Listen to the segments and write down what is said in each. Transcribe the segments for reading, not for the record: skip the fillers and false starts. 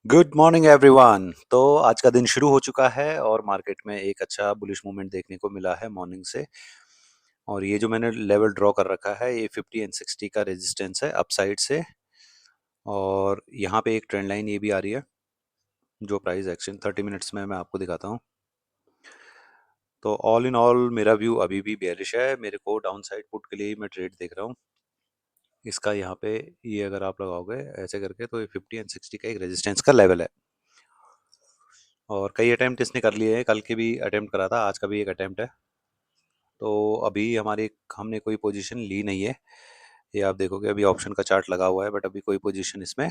Good morning everyone. तो आज का दिन शुरू हो चुका है और मार्केट में एक अच्छा बुलिश मूवमेंट देखने को मिला है मॉर्निंग से। और ये जो मैंने लेवल ड्रॉ कर रखा है ये 50 एंड 60 का रेजिस्टेंस है अपसाइड से। और यहाँ पे एक ट्रेंड लाइन ये भी आ रही है जो प्राइस एक्शन 30 मिनट्स में मैं आपको दिखाता हूँ। तो ऑल इन ऑल मेरा व्यू अभी भी बेयरिश है। मेरे को डाउन साइड पुट के लिए ही मैं ट्रेड देख रहा हूँ। इसका यहाँ पे ये अगर आप लगाओगे ऐसे करके तो ये 50 एंड 60 का एक रेजिस्टेंस का लेवल है। और कई अटेम्प्ट इसने कर लिए हैं, कल के भी अटेम्प्ट करा था, आज का भी एक अटेम्प्ट है। तो अभी हमारी हमने कोई पोजीशन ली नहीं है। ये आप देखोगे अभी ऑप्शन का चार्ट लगा हुआ है बट अभी कोई पोजीशन इसमें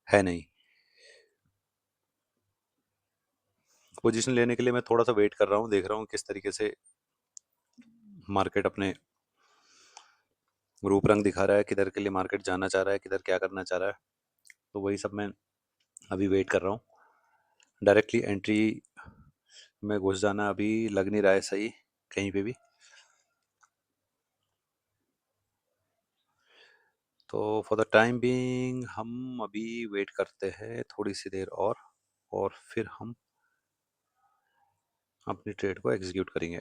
है नहीं। पोजीशन लेने के लिए मैं थोड़ा सा वेट कर रहा हूँ, देख रहा हूँ किस तरीके से मार्केट अपने रूप रंग दिखा रहा है, किधर के लिए मार्केट जाना चाह रहा है, किधर क्या करना चाह रहा है। तो वही सब मैं अभी वेट कर रहा हूँ। डायरेक्टली एंट्री में घुस जाना अभी लग नहीं रहा है सही कहीं पे भी। तो फॉर द टाइम बीइंग हम अभी वेट करते हैं थोड़ी सी देर और फिर हम अपनी ट्रेड को एग्जीक्यूट करेंगे।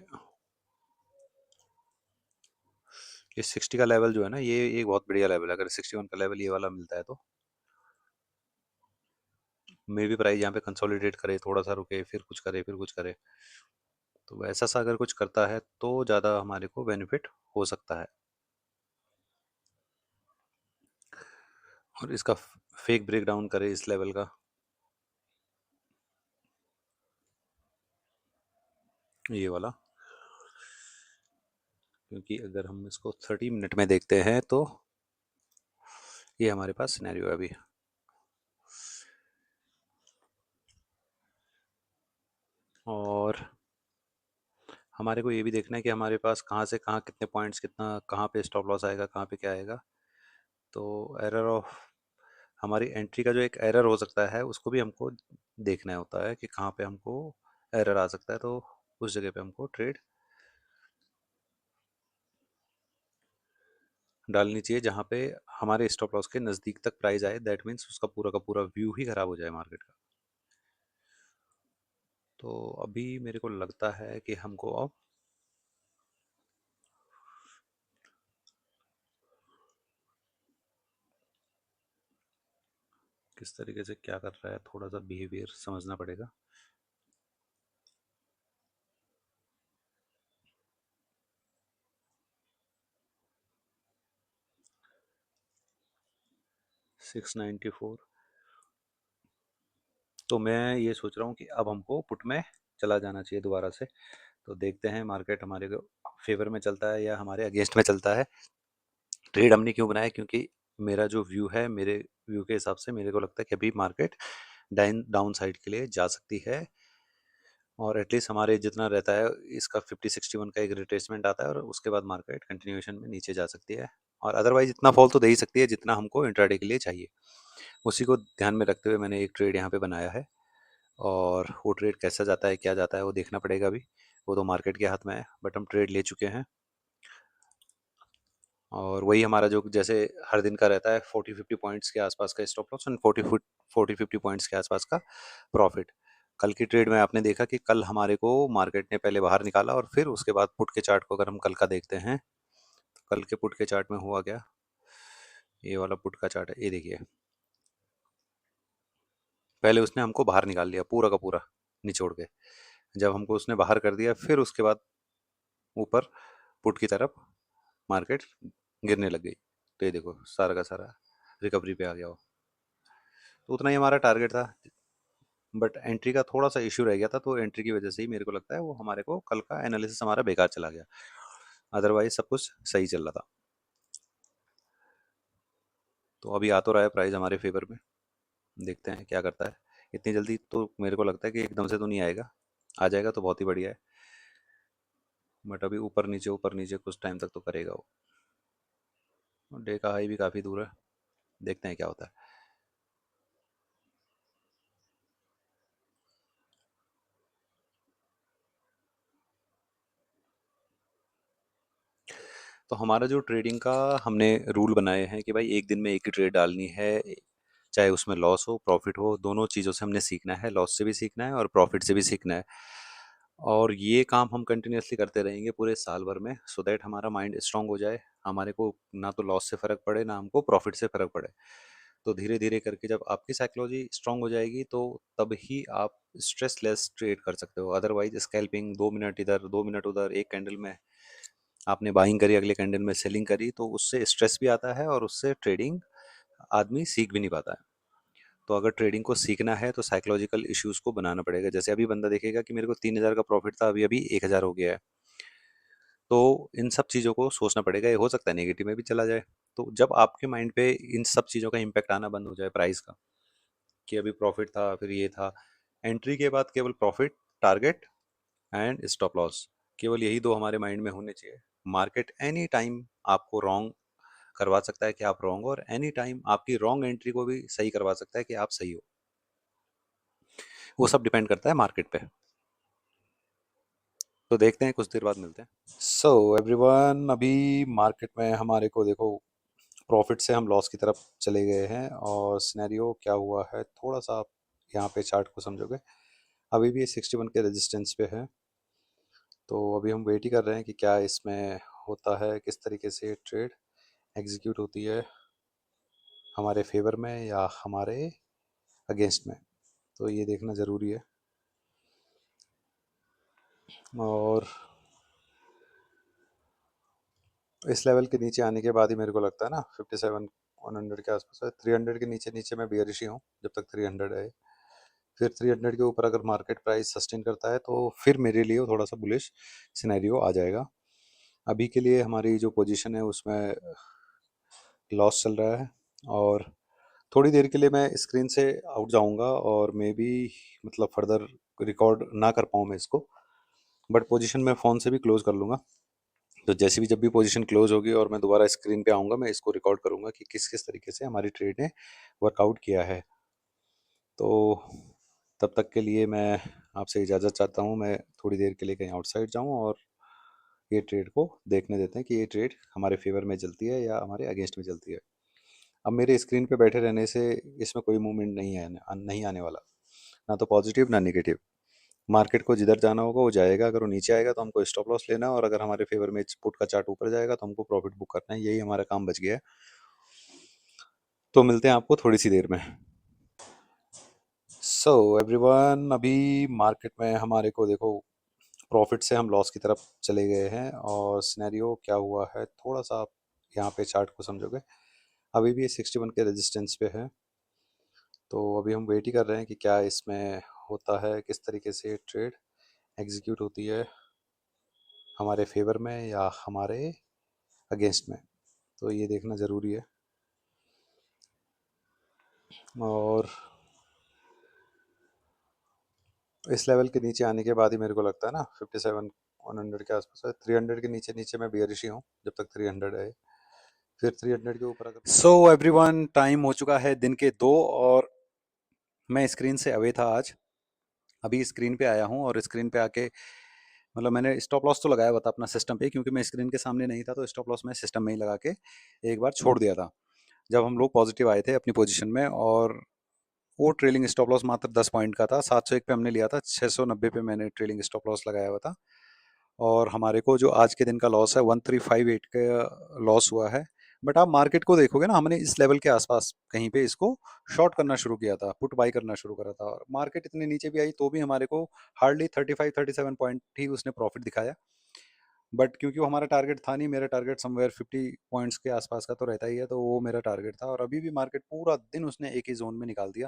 ये 60 का लेवल जो है ना, ये एक बहुत बढ़िया लेवल है। अगर 61 का लेवल ये वाला मिलता है तो मे भी प्राइस यहाँ पे कंसोलिडेट करे, थोड़ा सा रुके, फिर कुछ करे, फिर कुछ करे। तो वैसा सा अगर कुछ करता है तो ज़्यादा हमारे को बेनिफिट हो सकता है। और इसका फेक ब्रेक डाउन करे इस लेवल का, ये वाला। क्योंकि अगर हम इसको 30 मिनट में देखते हैं तो ये हमारे पास सिनेरियो है अभी। और हमारे को ये भी देखना है कि हमारे पास कहाँ से कहाँ कितने पॉइंट्स, कितना कहाँ पे स्टॉप लॉस आएगा, कहाँ पे क्या आएगा। तो एरर ऑफ हमारी एंट्री का जो एक एरर हो सकता है उसको भी हमको देखना होता है कि कहाँ पे हमको एरर आ सकता है। तो उस जगह पे हमको ट्रेड डालनी चाहिए जहाँ पे हमारे स्टॉप लॉस के नज़दीक तक प्राइस आए। दैट मीन्स उसका पूरा का पूरा व्यू ही खराब हो जाए मार्केट का। तो अभी मेरे को लगता है कि हमको अब किस तरीके से क्या कर रहा है थोड़ा सा बिहेवियर समझना पड़ेगा। 694। तो मैं ये सोच रहा हूँ कि अब हमको पुट में चला जाना चाहिए दोबारा से। तो देखते हैं मार्केट हमारे फेवर में चलता है या हमारे अगेंस्ट में चलता है। ट्रेड हमने क्यों बनाया, क्योंकि मेरा जो व्यू है, मेरे व्यू के हिसाब से मेरे को लगता है कि अभी मार्केट डाउन साइड के लिए जा सकती है। और एटलीस्ट हमारे जितना रहता है इसका 50-61 का एक रिट्रेसमेंट आता है और उसके बाद मार्केट कंटिन्यूएशन में नीचे जा सकती है। और अदरवाइज इतना फॉल तो दे ही सकती है जितना हमको इंट्राडे के लिए चाहिए। उसी को ध्यान में रखते हुए मैंने एक ट्रेड यहाँ पे बनाया है। और वो ट्रेड कैसा जाता है क्या जाता है वो देखना पड़ेगा अभी। वो तो मार्केट के हाथ में है बट हम ट्रेड ले चुके हैं। और वही हमारा जो जैसे हर दिन का रहता है 40-50 पॉइंट्स के आसपास का स्टॉप लॉस एंड 40-50 पॉइंट्स के आसपास का प्रॉफिट। कल की ट्रेड में आपने देखा कि कल हमारे को मार्केट ने पहले बाहर निकाला और फिर उसके बाद पुट के चार्ट को अगर हम कल का देखते हैं तो कल के पुट के चार्ट में हुआ क्या। ये वाला पुट का चार्ट है, ये देखिए। पहले उसने हमको बाहर निकाल लिया पूरा का पूरा निचोड़ के। जब हमको उसने बाहर कर दिया फिर उसके बाद ऊपर पुट की तरफ मार्केट गिरने लग गई। तो ये देखो सारा का सारा रिकवरी पे आ गया वो। तो उतना ही हमारा टारगेट था। बट एंट्री का थोड़ा सा इश्यू रह गया था, तो एंट्री की वजह से ही मेरे को लगता है वो हमारे को कल का एनालिसिस हमारा बेकार चला गया। अदरवाइज सब कुछ सही चल रहा था। तो अभी आ तो रहा है प्राइस हमारे फेवर में, देखते हैं क्या करता है। इतनी जल्दी तो मेरे को लगता है कि एकदम से तो नहीं आएगा। आ जाएगा तो बहुत ही बढ़िया है। बट अभी ऊपर नीचे कुछ टाइम तक तो करेगा वो। डे का हाई भी काफ़ी दूर है, देखते हैं क्या होता है। तो हमारा जो ट्रेडिंग का हमने रूल बनाए हैं कि भाई एक दिन में एक ही ट्रेड डालनी है, चाहे उसमें लॉस हो प्रॉफिट हो, दोनों चीज़ों से हमने सीखना है, लॉस से भी सीखना है और प्रॉफिट से भी सीखना है। और ये काम हम कंटिन्यूअसली करते रहेंगे पूरे साल भर में, सो दैट हमारा माइंड स्ट्रांग हो जाए, हमारे को ना तो लॉस से फ़र्क पड़े ना हमको प्रॉफिट से फ़र्क पड़े। तो धीरे धीरे करके जब आपकी साइकोलॉजी स्ट्रांग हो जाएगी तो तब ही आप स्ट्रेस लेस ट्रेड कर सकते हो। अदरवाइज स्कैल्पिंग 2 मिनट इधर 2 मिनट उधर, एक कैंडल में आपने बाइंग करी, अगले कैंडल में सेलिंग करी, तो उससे स्ट्रेस भी आता है और उससे ट्रेडिंग आदमी सीख भी नहीं पाता है। तो अगर ट्रेडिंग को सीखना है तो साइकोलॉजिकल इश्यूज को बनाना पड़ेगा। जैसे अभी बंदा देखेगा कि मेरे को 3,000 का प्रॉफिट था, अभी अभी 1,000 हो गया है, तो इन सब चीज़ों को सोचना पड़ेगा। ये हो सकता है नेगेटिव में भी चला जाए। तो जब आपके माइंड पे इन सब चीज़ों का इम्पैक्ट आना बंद हो जाए प्राइस का, कि अभी प्रॉफिट था फिर ये था, एंट्री के बाद केवल profit, target and stop loss, केवल यही दो हमारे माइंड में होने चाहिए। मार्केट एनी टाइम आपको रॉन्ग करवा सकता है कि आप रॉन्ग हो, और एनी टाइम आपकी रॉन्ग एंट्री को भी सही करवा सकता है कि आप सही हो। वो सब डिपेंड करता है मार्केट पे। तो देखते हैं, कुछ देर बाद मिलते हैं। सो एवरीवन, अभी मार्केट में हमारे को देखो प्रॉफिट से हम लॉस की तरफ चले गए हैं, और सिनेरियो क्या हुआ है थोड़ा सा आप यहाँ पे चार्ट को समझोगे। अभी भी ये 61 के रेजिस्टेंस पे है। तो अभी हम वेट ही कर रहे हैं कि क्या इसमें होता है, किस तरीके से ट्रेड एग्जीक्यूट होती है, हमारे फेवर में या हमारे अगेंस्ट में। तो ये देखना ज़रूरी है। और इस लेवल के नीचे आने के बाद ही मेरे को लगता है ना 57 100 के आसपास है, 300 के नीचे नीचे मैं बियरिश ही हूँ जब तक 300 है। फिर 300 के ऊपर अगर मार्केट प्राइस सस्टेन करता है तो फिर मेरे लिए वो थोड़ा सा बुलिश सिनेरियो आ जाएगा। अभी के लिए हमारी जो पोजीशन है उसमें लॉस चल रहा है, और थोड़ी देर के लिए मैं स्क्रीन से आउट जाऊंगा, और मे बी मतलब फर्दर रिकॉर्ड ना कर पाऊँ मैं इसको, बट पोजीशन मैं फ़ोन से भी क्लोज कर लूँगा। तो जैसे भी जब भी पोजीशन क्लोज होगी और मैं दोबारा स्क्रीन पे आऊँगा, मैं इसको रिकॉर्ड करूँगा कि किस किस तरीके से हमारी ट्रेड ने वर्कआउट किया है। तो तब तक के लिए मैं आपसे इजाज़त चाहता हूँ। मैं थोड़ी देर के लिए कहीं आउटसाइड जाऊँ और ये ट्रेड को देखने देते हैं कि ये ट्रेड हमारे फेवर में चलती है या हमारे अगेंस्ट में चलती है। अब मेरे स्क्रीन पे बैठे रहने से इसमें कोई मूवमेंट नहीं आने वाला, ना तो पॉजिटिव ना नेगेटिव। मार्केट को जिधर जाना होगा वो जाएगा, अगर वो नीचे आएगा तो हमको स्टॉप लॉस लेना है, और अगर हमारे फेवर में पुट का चार्ट ऊपर जाएगा तो हमको प्रॉफिट बुक करना है। यही हमारा काम बच गया है। तो मिलते हैं आपको थोड़ी सी देर में। सो एवरीवन, अभी मार्केट में हमारे को देखो प्रॉफिट से हम लॉस की तरफ चले गए हैं, और सिनेरियो क्या हुआ है थोड़ा सा आप यहाँ पे चार्ट को समझोगे। अभी भी ये 61 के रेजिस्टेंस पे है। तो अभी हम वेट ही कर रहे हैं कि क्या इसमें होता है, किस तरीके से ट्रेड एग्जीक्यूट होती है, हमारे फेवर में या हमारे अगेंस्ट में। तो ये देखना ज़रूरी है। और इस लेवल के नीचे आने के बाद ही मेरे को लगता है ना 57 100 के आसपास है, 300 के नीचे नीचे मैं बियरिश ही हूँ जब तक 300 है। फिर 300 के ऊपर अगर सो एवरीवन, टाइम हो चुका है दिन के 2, और मैं स्क्रीन से अवे था आज। अभी स्क्रीन पे आया हूँ, और स्क्रीन पे आके मतलब मैंने स्टॉप लॉस तो लगाया हुआ था अपना सिस्टम पे, क्योंकि मैं स्क्रीन के सामने नहीं था, तो स्टॉप लॉस मैं सिस्टम में ही लगा के एक बार छोड़ दिया था जब हम लोग पॉजिटिव आए थे अपनी पोजीशन में। और वो ट्रेलिंग स्टॉप लॉस मात्र 10 पॉइंट का था। 701 पे हमने लिया था, 690 पे मैंने ट्रेलिंग स्टॉप लॉस लगाया हुआ था। और हमारे को जो आज के दिन का लॉस है 1358 का लॉस हुआ है। बट आप मार्केट को देखोगे ना, हमने इस लेवल के आसपास कहीं पे इसको शॉर्ट करना शुरू किया था, पुट बाई करना शुरू करा था, और मार्केट इतने नीचे भी आई तो भी हमारे को हार्डली 35-37 पॉइंट ही उसने प्रॉफिट दिखाया। बट क्योंकि वो हमारा टारगेट था नहीं, मेरा टारगेट समवेयर 50 पॉइंट्स के आसपास का तो रहता ही है, तो वो मेरा टारगेट था। और अभी भी मार्केट पूरा दिन उसने एक ही जोन में निकाल दिया।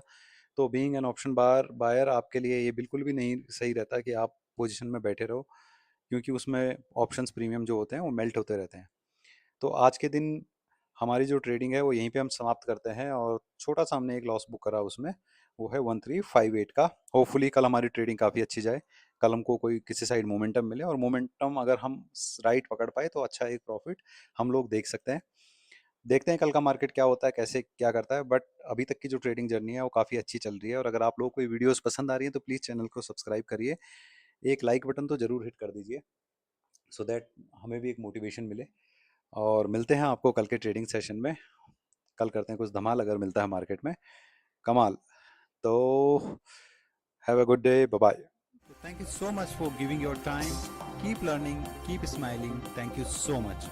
तो बीइंग एन ऑप्शन बायर आपके लिए ये बिल्कुल भी नहीं सही रहता कि आप पोजीशन में बैठे रहो, क्योंकि उसमें ऑप्शंस प्रीमियम जो होते हैं वो मेल्ट होते रहते हैं। तो आज के दिन हमारी जो ट्रेडिंग है वो यहीं पे हम समाप्त करते हैं, और छोटा सा हमने एक लॉस बुक करा उसमें, वो है 1358 का। होपफुली कल हमारी ट्रेडिंग काफ़ी अच्छी जाए, कल हमको कोई किसी साइड मोमेंटम मिले, और मोमेंटम अगर हम राइट पकड़ पाए तो अच्छा एक प्रॉफिट हम लोग देख सकते हैं। देखते हैं कल का मार्केट क्या होता है, कैसे क्या करता है। बट अभी तक की जो ट्रेडिंग जर्नी है वो काफ़ी अच्छी चल रही है। और अगर आप लोगों को ये वीडियोस पसंद आ रही है तो प्लीज़ चैनल को सब्सक्राइब करिए, एक लाइक बटन तो ज़रूर हिट कर दीजिए, सो दैट हमें भी एक मोटिवेशन मिले। और मिलते हैं आपको कल के ट्रेडिंग सेशन में। कल करते हैं कुछ धमाल अगर मिलता है मार्केट में। कमाल। तो have a good day, bye bye. Thank you so much for giving your time. Keep learning, keep smiling. Thank you so much.